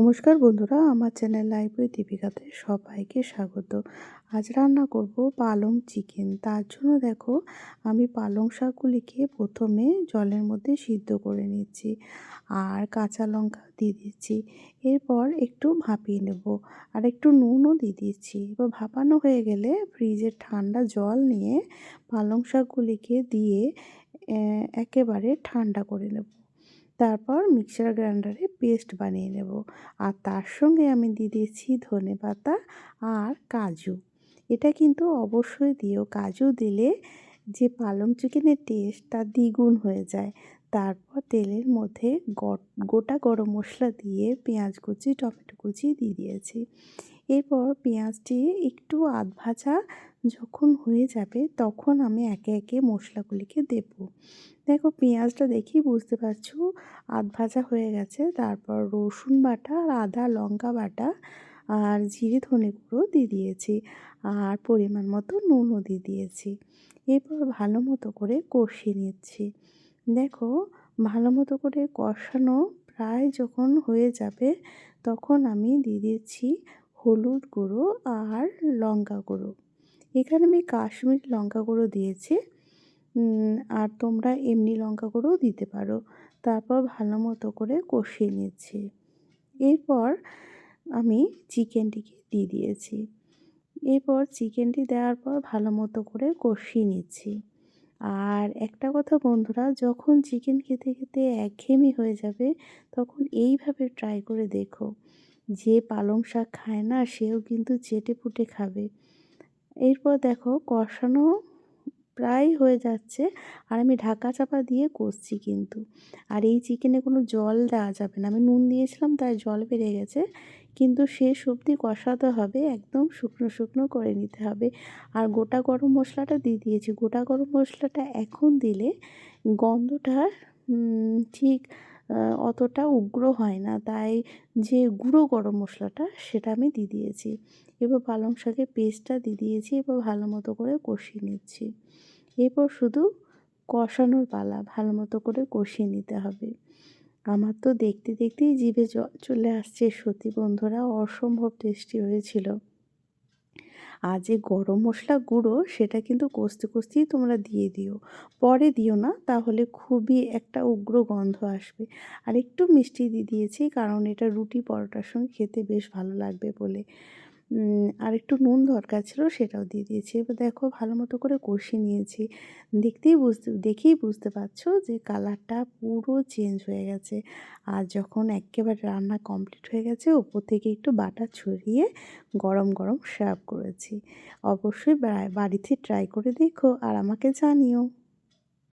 নমস্কার বন্ধুরা, আমার চ্যানেল লাইফ উইথ দীপিকাতে সবাইকে স্বাগত। আজ রান্না করব পালং চিকেন। তার জন্য দেখো, আমি পালং শাকগুলিকে প্রথমে জলের মধ্যে সিদ্ধ করে নিচ্ছি আর কাঁচা লঙ্কা দিয়ে দিচ্ছি। এরপর একটু ভাপিয়ে নেব আর একটু নুনও দিয়ে দিচ্ছি। এবার ভাপানো হয়ে গেলে ফ্রিজের ঠান্ডা জল নিয়ে পালং শাকগুলিকে দিয়ে একেবারে ঠান্ডা করে নেব। তারপর মিক্সার গ্রাইন্ডারে পেস্ট বানিয়ে নেব। আর তার সঙ্গে আমি দিয়ে দিয়েছি ধনেপাতা আর কাজু। এটা কিন্তু অবশ্যই দিও, কাজু দিলে যে পালং চিকেনের টেস্ট তা দ্বিগুণ হয়ে যায়। তারপর তেলের মধ্যে গোটা গরম মশলা দিয়ে পেঁয়াজ কুচি, টমেটো কুচি দিয়ে দিয়েছি। এরপর পেঁয়াজটি একটু আধ ভাজা যখন হয়ে যাবে তখন আমি একে একে মশলাগুলিকে দেব। দেখো, পেঁয়াজটা দেখেই বুঝতে পারছো আধ ভাজা হয়ে গেছে। তারপর রসুন বাটা আর আদা লঙ্কা বাটা আর জিরে ধনে গুঁড়ো দিয়ে দিয়েছি আর পরিমাণ মতো নুনও দিয়ে দিয়েছি। এরপর ভালো মতো করে কষিয়ে নিচ্ছি। দেখো, ভালো মতো করে কষানো প্রায় যখন হয়ে যাবে তখন আমি দিয়ে দিচ্ছি হলুদ গুঁড়ো আর লঙ্কা গুঁড়ো। এখানে আমি কাশ্মীরি লঙ্কা গুঁড়ো দিয়েছি, আর তোমরা এমনি লঙ্কা গুঁড়োও দিতে পারো। তারপর ভালো মতো করে কষিয়ে নিচ্ছি। এরপর আমি চিকেনটিকে দিয়ে দিয়েছি। এরপর চিকেনটি দেওয়ার পর ভালো মতো করে কষিয়ে নিচ্ছি। আর একটা কথা বন্ধুরা, যখন চিকেন খেতে খেতে একঘেয়েমি হয়ে যাবে তখন এইভাবে ট্রাই করে দেখো। যে পালং শাক খায় না সেও কিন্তু চেটেপুটে খাবে। এরপর দেখো, কষানো প্রায় হয়ে যাচ্ছে আর আমি ঢাকা চাপা দিয়ে কষছি কিন্তু। আর এই চিকেনে কোনো জল দেওয়া যাবে না। আমি নুন দিয়েছিলাম তাই জল বেড়ে গেছে, কিন্তু শেষ অবধি কষাতে হবে, একদম শুকনো শুকনো করে নিতে হবে। আর গোটা গরম মশলাটা দিয়ে দিয়েছি। গোটা গরম মশলাটা এখন দিলে গন্ধটা ঠিক অতটা উগ্র হয় না, তাই যে গুঁড়ো গরম মশলাটা সেটা আমি দিয়ে দিয়েছি। এবার পালং শাকের পেস্টটা দিয়ে দিয়েছি। এবার ভালো মতো করে কষিয়ে নিচ্ছি। এরপর শুধু কষানোর পালা, ভালো মতো করে কষিয়ে নিতে হবে। আমার তো দেখতে দেখতেই জিভে জল চলে আসছে। সত্যি বন্ধুরা, অসম্ভব টেস্টি হয়েছিল। আর যে গরম মশলা গুঁড়ো সেটা কিন্তু কষতে কষতেই তোমরা দিয়ে দিও, পরে দিও না, তাহলে খুবই একটা উগ্র গন্ধ আসবে। আর একটু মিষ্টি দিয়ে দিয়েছি কারণ এটা রুটি পরোটার সঙ্গে খেতে বেশ ভালো লাগবে বলে। আর একটু নুন দরকার ছিল, সেটাও দিয়ে দিয়েছি। এবার দেখো, ভালো মতো করে কষিয়ে নিয়েছি। দেখেই বুঝতে পারছো যে কালারটা পুরো চেঞ্জ হয়ে গেছে। আর যখন এক্কেবারে রান্না কমপ্লিট হয়ে গেছে, ওপর থেকে একটু বাটার ছড়িয়ে গরম গরম সার্ভ করেছি। অবশ্যই বাড়িতে ট্রাই করে দেখো আর আমাকে জানিও।